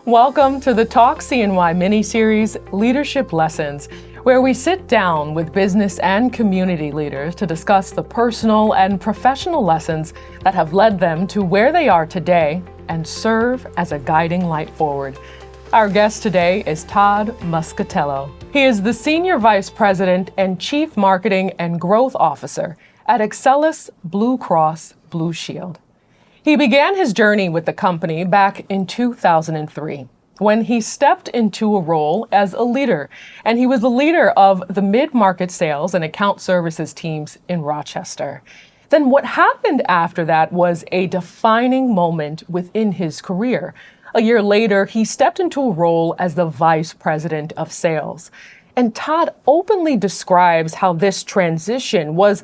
Welcome to the Talk CNY Miniseries Leadership Lessons, where we sit down with business and community leaders to discuss the personal and professional lessons that have led them to where they are today and serve as a guiding light forward. Our guest today is Todd Muscatello. He is the Senior Vice President and Chief Marketing and Growth Officer at Excellus BlueCross BlueShield. He began his journey with the company back in 2003 when he stepped into a role as a leader, and he was the leader of the mid-market sales and account services teams in Rochester. Then what happened after that was a defining moment within his career. A year later, he stepped into a role as the Vice President of Sales. And Todd openly describes how this transition was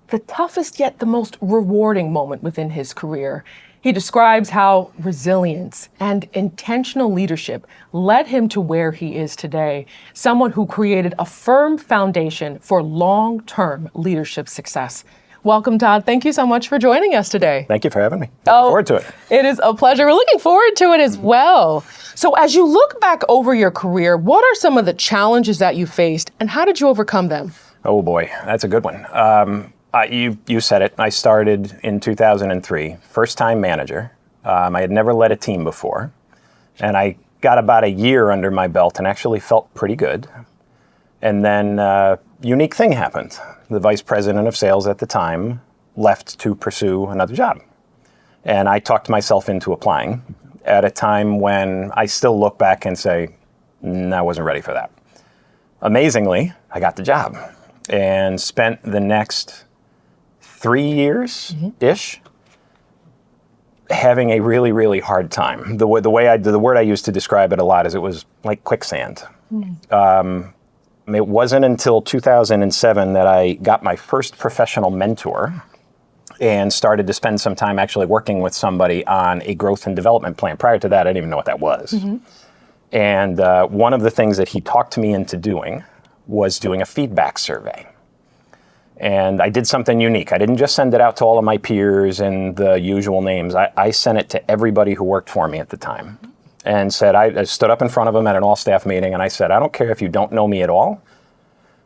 the toughest yet the most rewarding moment within his career. He describes how resilience and intentional leadership led him to where he is today, someone who created a firm foundation for long-term leadership success. Welcome, Todd. Thank you so much for joining us today. Thank you for having me. Looking forward to it. It is a pleasure. We're looking forward to it as well. So as you look back over your career, what are some of the challenges that you faced and how did you overcome them? Oh boy, that's a good one. You said it. I started in 2003, first-time manager. I had never led a team before, and I got about a year under my belt and actually felt pretty good. And then a unique thing happened. The vice president of sales at the time left to pursue another job. And I talked myself into applying at a time when I still look back and say, I wasn't ready for that. Amazingly, I got the job and spent the next 3 years-ish having a really, really hard time. The word I used to describe it a lot is it was like quicksand. It wasn't until 2007 that I got my first professional mentor and started to spend some time actually working with somebody on a growth and development plan. Prior to that, I didn't even know what that was. And one of the things that he talked me into doing was doing a feedback survey. And I did something unique. I didn't just send it out to all of my peers and the usual names. I sent it to everybody who worked for me at the time and said, I stood up in front of them at an all-staff meeting and I said, I don't care if you don't know me at all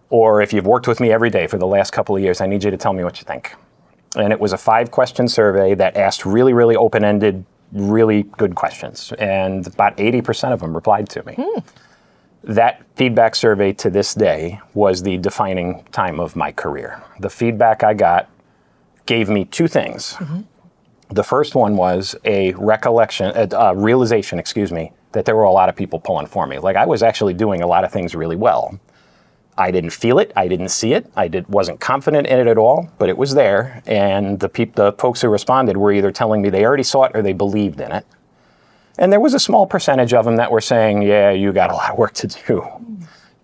or if you've worked with me every day for the last couple of years, I need you to tell me what you think. And it was a 5-question survey that asked really, really open-ended, really good questions. And about 80% of them replied to me. That feedback survey to this day was the defining time of my career. The feedback I got gave me 2 things. The first one was a realization, that there were a lot of people pulling for me. Like I was actually doing a lot of things really well. I didn't feel it, I didn't see it, wasn't confident in it at all, but it was there. And the folks who responded were either telling me they already saw it or they believed in it. And there was a small percentage of them that were saying, yeah, you got a lot of work to do.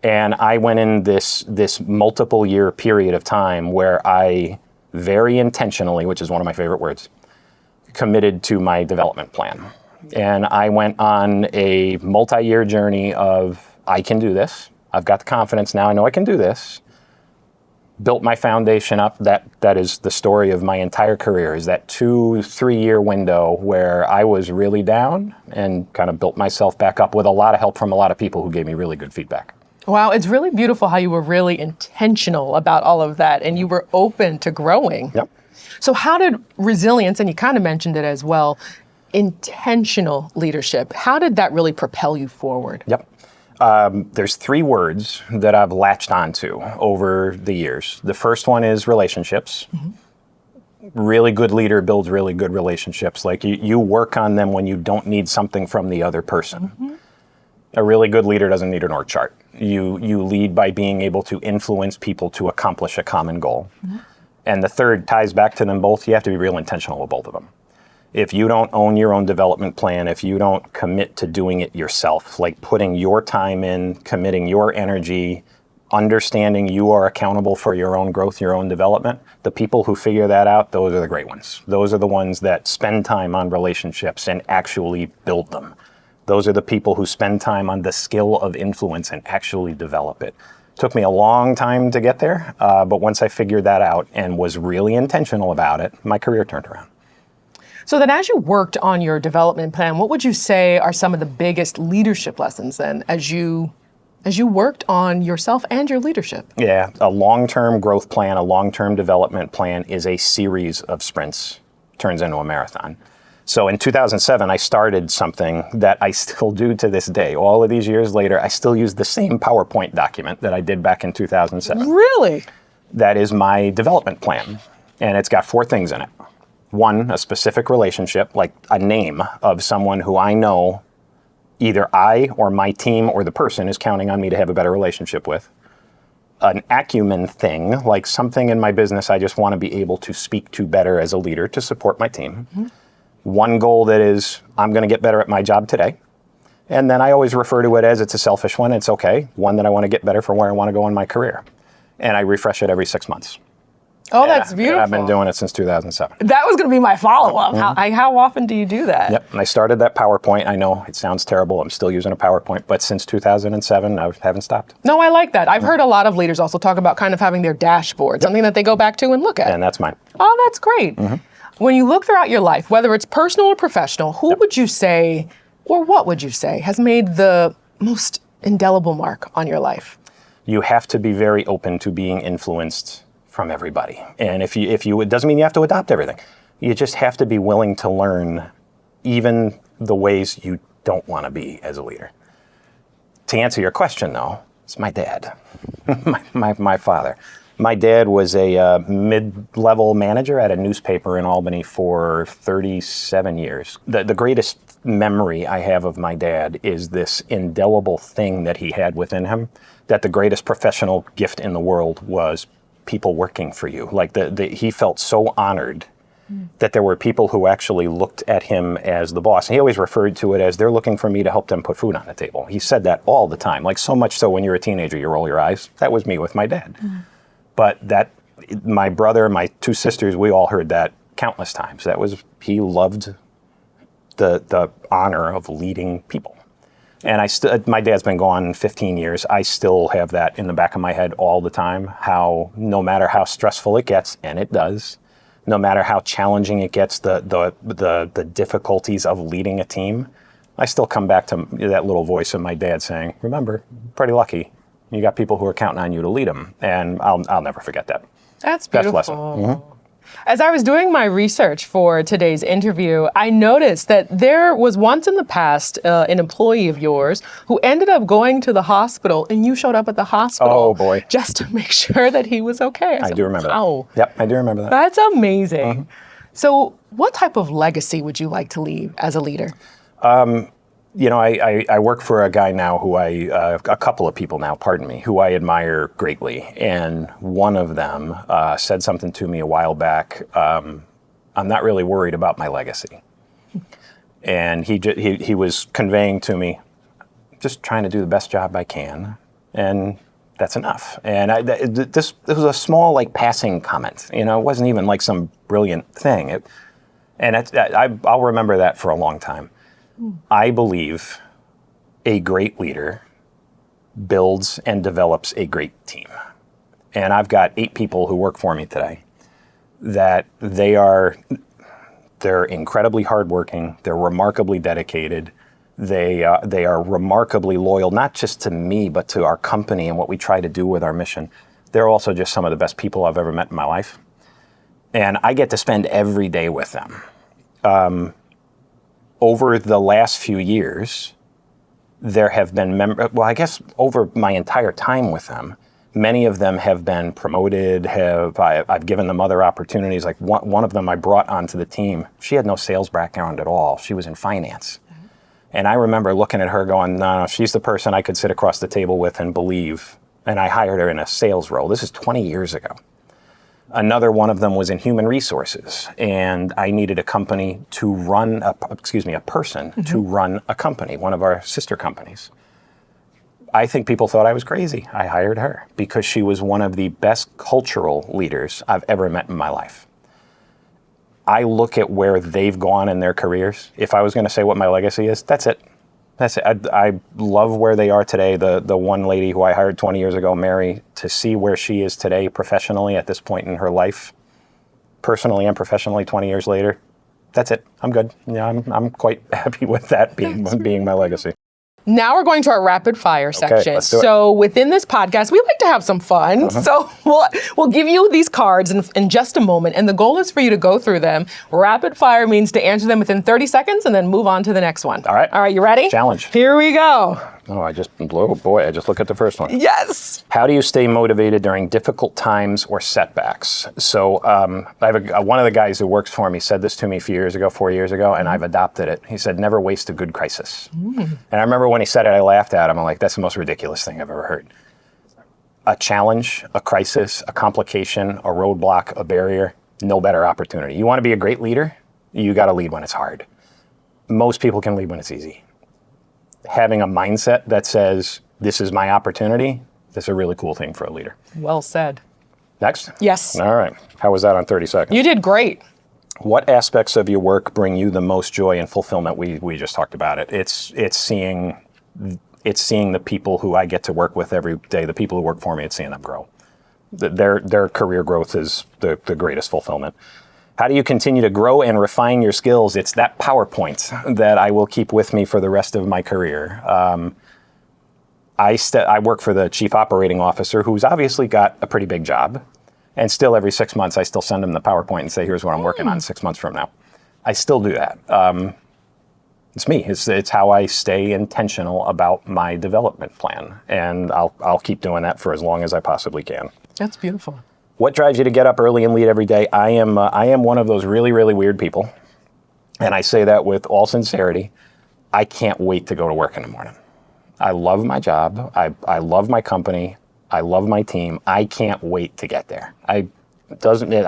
And I went in this multiple year period of time where I very intentionally, which is one of my favorite words, committed to my development plan. And I went on a multi-year journey of, I can do this. I've got the confidence now. I know I can do this. Built my foundation up. That is the story of my entire career, is that 2-3 year window where I was really down and kind of built myself back up with a lot of help from a lot of people who gave me really good feedback. Wow, it's really beautiful how you were really intentional about all of that and you were open to growing. Yep. So how did resilience, and you kind of mentioned it as well, intentional leadership, how did that really propel you forward? Yep. There's 3 words that I've latched onto over the years. The first one is relationships. Really good leader builds really good relationships. Like you work on them when you don't need something from the other person. A really good leader doesn't need an org chart. You lead by being able to influence people to accomplish a common goal. And the third ties back to them both. You have to be real intentional with both of them. If you don't own your own development plan, if you don't commit to doing it yourself, like putting your time in, committing your energy, understanding you are accountable for your own growth, your own development, the people who figure that out, those are the great ones. Those are the ones that spend time on relationships and actually build them. Those are the people who spend time on the skill of influence and actually develop it. Took me a long time to get there, but once I figured that out and was really intentional about it, my career turned around. So then as you worked on your development plan, what would you say are some of the biggest leadership lessons then as you worked on yourself and your leadership? Yeah, a long-term growth plan, a long-term development plan is a series of sprints, turns into a marathon. So in 2007, I started something that I still do to this day. All of these years later, I still use the same PowerPoint document that I did back in 2007. Really? That is my development plan. And it's got 4 things in it. 1, a specific relationship, like a name of someone who I know either I or my team or the person is counting on me to have a better relationship with. An acumen thing, like something in my business I just want to be able to speak to better as a leader to support my team. Mm-hmm. One goal that is, I'm going to get better at my job today. And then I always refer to it as it's a selfish one. It's okay. One that I want to get better for where I want to go in my career. And I refresh it every 6 months. Oh, that's beautiful. I've been doing it since 2007. That was going to be my follow-up. Mm-hmm. How often do you do that? Yep. And I started that PowerPoint. I know it sounds terrible. I'm still using a PowerPoint. But since 2007, I haven't stopped. No, I like that. I've heard a lot of leaders also talk about kind of having their dashboard, something that they go back to and look at. And that's mine. Oh, that's great. Mm-hmm. When you look throughout your life, whether it's personal or professional, who would you say, or what would you say, has made the most indelible mark on your life? You have to be very open to being influenced from everybody. And if you, it doesn't mean you have to adopt everything. You just have to be willing to learn even the ways you don't want to be as a leader. To answer your question, though, it's my dad, my father. My dad was a mid-level manager at a newspaper in Albany for 37 years. The greatest memory I have of my dad is this indelible thing that he had within him, that the greatest professional gift in the world was people working for you. Like he felt so honored that there were people who actually looked at him as the boss. And he always referred to it as they're looking for me to help them put food on the table. He said that all the time, like so much so when you're a teenager, you roll your eyes. That was me with my dad. Mm-hmm. But my brother, my 2 sisters, we all heard that countless times. He loved the honor of leading people. And my dad's been gone 15 years. I still have that in the back of my head all the time, how no matter how stressful it gets, and it does, no matter how challenging it gets, the difficulties of leading a team, I still come back to that little voice of my dad saying, remember, pretty lucky. You got people who are counting on you to lead them, and I'll never forget that. That's beautiful. Best lesson. Mm-hmm. As I was doing my research for today's interview, I noticed that there was once in the past an employee of yours who ended up going to the hospital, and you showed up at the hospital. Oh, boy. Just to make sure that he was okay. I do remember that. Yep, I do remember that. That's amazing. Mm-hmm. So what type of legacy would you like to leave as a leader? I work for a guy now a couple of people now, who I admire greatly. And one of them said something to me a while back. I'm not really worried about my legacy. And he was conveying to me, just trying to do the best job I can. And that's enough. And this was a small, passing comment. It wasn't even like some brilliant thing. I'll remember that for a long time. I believe a great leader builds and develops a great team. And I've got 8 people who work for me today that they're incredibly hardworking, they're remarkably dedicated, they are remarkably loyal, not just to me, but to our company and what we try to do with our mission. They're also just some of the best people I've ever met in my life. And I get to spend every day with them. Over the last few years, there have been, I guess over my entire time with them, many of them have been promoted, I've given them other opportunities. Like one of them I brought onto the team. She had no sales background at all. She was in finance. Mm-hmm. And I remember looking at her going, no, she's the person I could sit across the table with and believe. And I hired her in a sales role. This is 20 years ago. Another one of them was in human resources, and I needed a company to run, a person mm-hmm. to run a company, one of our sister companies. I think people thought I was crazy. I hired her because she was one of the best cultural leaders I've ever met in my life. I look at where they've gone in their careers. If I was going to say what my legacy is, that's it. That's it. I love where they are today. The one lady who I hired 20 years ago, Mary, to see where she is today professionally at this point in her life, personally and professionally 20 years later, That's it. I'm good. Yeah, I'm quite happy with that being my legacy. Now we're going to our rapid fire section. Let's do it. So within this podcast, we like to have some fun. So we'll give you these cards in just a moment, and the goal is for you to go through them. Rapid fire means to answer them within 30 seconds and then move on to the next one. All right. All right, you ready? Challenge. Here we go. Oh, I just look at the first one. Yes. How do you stay motivated during difficult times or setbacks? So I have one of the guys who works for me said this to me 4 years ago, and I've adopted it. He said, never waste a good crisis. And I remember when he said it, I laughed at him. I'm like, that's the most ridiculous thing I've ever heard. A challenge, a crisis, a complication, a roadblock, a barrier, no better opportunity. You want to be a great leader? You got to lead when it's hard. Most people can lead when it's easy. Having a mindset that says, this is my opportunity, that's a really cool thing for a leader. Well said. Next? Yes. All right. How was that on 30 seconds? You did great. What aspects of your work bring you the most joy and fulfillment? We just talked about it. It's seeing the people who I get to work with every day, the people who work for me, it's seeing them grow. Their career growth is the greatest fulfillment. How do you continue to grow and refine your skills? It's that PowerPoint that I will keep with me for the rest of my career. I work for the chief operating officer, who's obviously got a pretty big job. And still every 6 months, I still send him the PowerPoint and say, here's what I'm working on 6 months from now. I still do that. It's me. It's how I stay intentional about my development plan. And I'll keep doing that for as long as I possibly can. That's beautiful. What drives you to get up early and lead every day? I am one of those really, really weird people. And I say that with all sincerity. I can't wait to go to work in the morning. I love my job. I love my company. I love my team. I can't wait to get there. I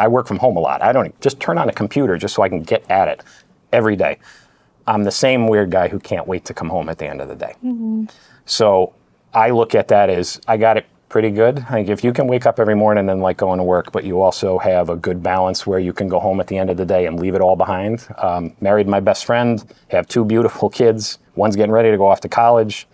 work from home a lot. I don't just turn on a computer just so I can get at it every day. I'm the same weird guy who can't wait to come home at the end of the day. So I look at that as I got it pretty good. Like if you can wake up every morning and like going to work, but you also have a good balance where you can go home at the end of the day and leave it all behind. Married my best friend, have 2 beautiful kids. One's getting ready to go off to college.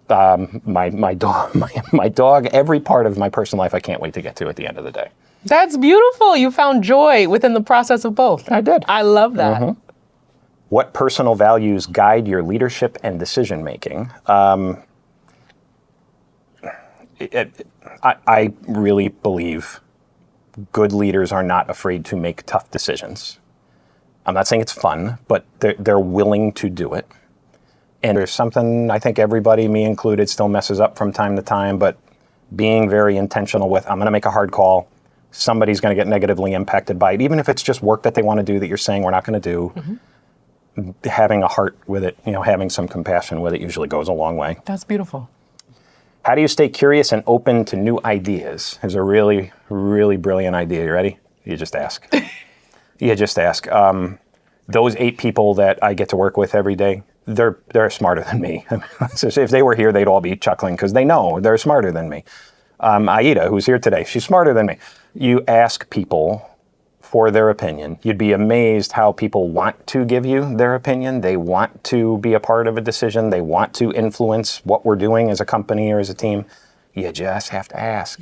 My dog, every part of my personal life I can't wait to get to at the end of the day. That's beautiful. You found joy within the process of both. I did. I love that. What personal values guide your leadership and decision making? I really believe good leaders are not afraid to make tough decisions. I'm not saying it's fun, but they're willing to do it. And there's something I think everybody, me included, still messes up from time to time, but being very intentional with, I'm going to make a hard call. Somebody's going to get negatively impacted by it, even if it's just work that they want to do that you're saying we're not going to do. Having a heart with it, having some compassion with it usually goes a long way. That's beautiful. How do you stay curious and open to new ideas? There's a really, really brilliant idea. You ready? You just ask. Those 8 people that I get to work with every day, they're smarter than me. So if they were here, they'd all be chuckling because they know they're smarter than me. Aida, who's here today, she's smarter than me. You ask people for their opinion. You'd be amazed how people want to give you their opinion. They want to be a part of a decision. They want to influence what we're doing as a company or as a team. You just have to ask.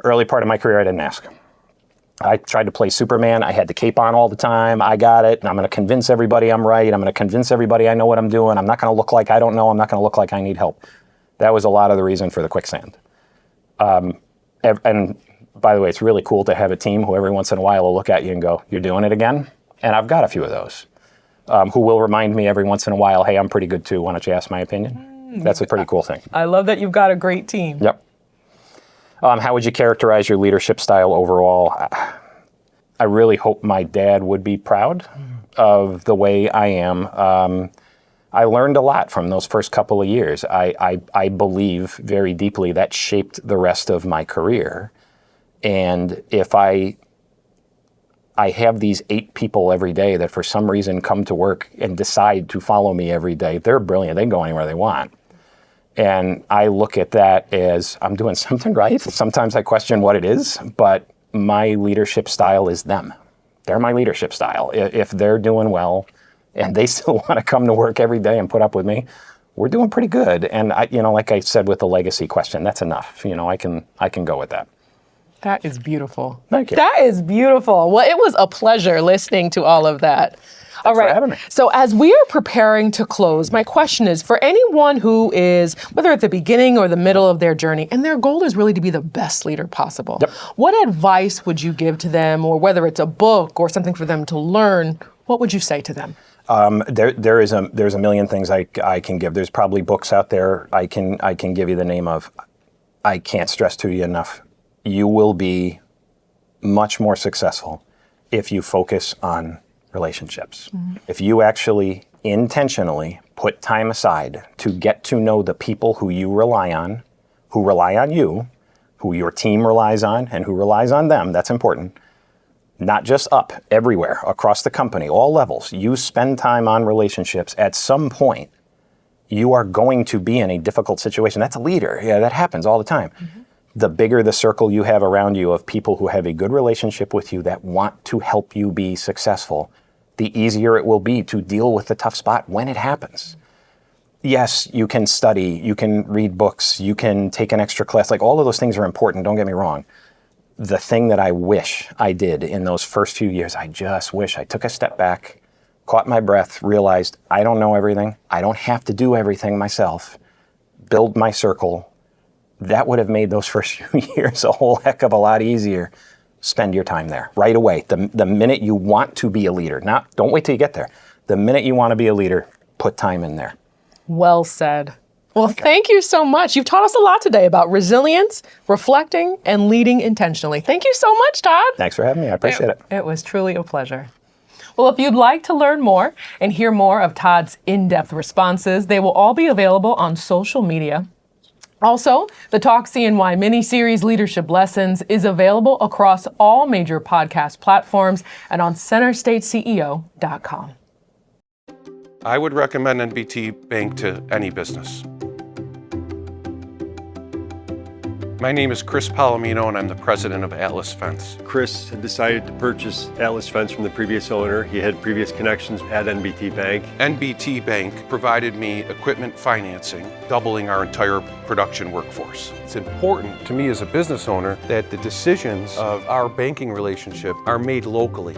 Early part of my career, I didn't ask. I tried to play Superman. I had the cape on all the time. I got it. And I'm going to convince everybody I'm right. I'm going to convince everybody I know what I'm doing. I'm not going to look like I don't know. I'm not going to look like I need help. That was a lot of the reason for the quicksand. And by the way, it's really cool to have a team who every once in a while will look at you and go, you're doing it again? And I've got a few of those who will remind me every once in a while, hey, I'm pretty good too. Why don't you ask my opinion? That's a pretty cool thing. I love that you've got a great team. Yep. How would you characterize your leadership style overall? I really hope my dad would be proud of the way I am. I learned a lot from those first couple of years. I believe very deeply that shaped the rest of my career. And if I have these 8 people every day that for some reason come to work and decide to follow me every day, they're brilliant. They can go anywhere they want. And I look at that as I'm doing something right. Sometimes I question what it is, but my leadership style is them. They're my leadership style. If they're doing well and they still want to come to work every day and put up with me, we're doing pretty good. And like I said with the legacy question, that's enough. I can go with that. That is beautiful. Thank you. That is beautiful. Well, it was a pleasure listening to all of that. All right. for having me. So as we are preparing to close, my question is for anyone who is, whether at the beginning or the middle of their journey, and their goal is really to be the best leader possible, Yep. what advice would you give to them, or whether it's a book or something for them to learn, what would you say to them? There's a million things I can give. There's probably books out there I can give you the name of. I can't stress to you enough. You will be much more successful if you focus on relationships. Mm-hmm. If you actually intentionally put time aside to get to know the people who you rely on, who rely on you, who your team relies on, and who relies on them, that's important. Not just up, everywhere, across the company, all levels. You spend time on relationships. At some point, you are going to be in a difficult situation. That's a leader. Yeah, that happens all the time. Mm-hmm. The bigger the circle you have around you of people who have a good relationship with you that want to help you be successful, the easier it will be to deal with the tough spot when it happens. Yes, you can study, you can read books, you can take an extra class. Like, all of those things are important, don't get me wrong. The thing that I wish I did in those first few years, I just wish I took a step back, caught my breath, realized I don't know everything. I don't have to do everything myself. Build my circle. That would have made those first few years a whole heck of a lot easier. Spend your time there right away. The minute you want to be a leader, don't wait till you get there. The minute you want to be a leader, put time in there. Well said. Well, thank you so much. You've taught us a lot today about resilience, reflecting, and leading intentionally. Thank you so much, Todd. Thanks for having me. I appreciate it. It was truly a pleasure. Well, if you'd like to learn more and hear more of Todd's in-depth responses, they will all be available on social media. Also, the Talk CNY Miniseries Leadership Lessons is available across all major podcast platforms and on centerstateceo.com. I would recommend NBT Bank to any business. My name is Chris Palomino, and I'm the president of Atlas Fence. Chris had decided to purchase Atlas Fence from the previous owner. He had previous connections at NBT Bank. NBT Bank provided me equipment financing, doubling our entire production workforce. It's important to me as a business owner that the decisions of our banking relationship are made locally.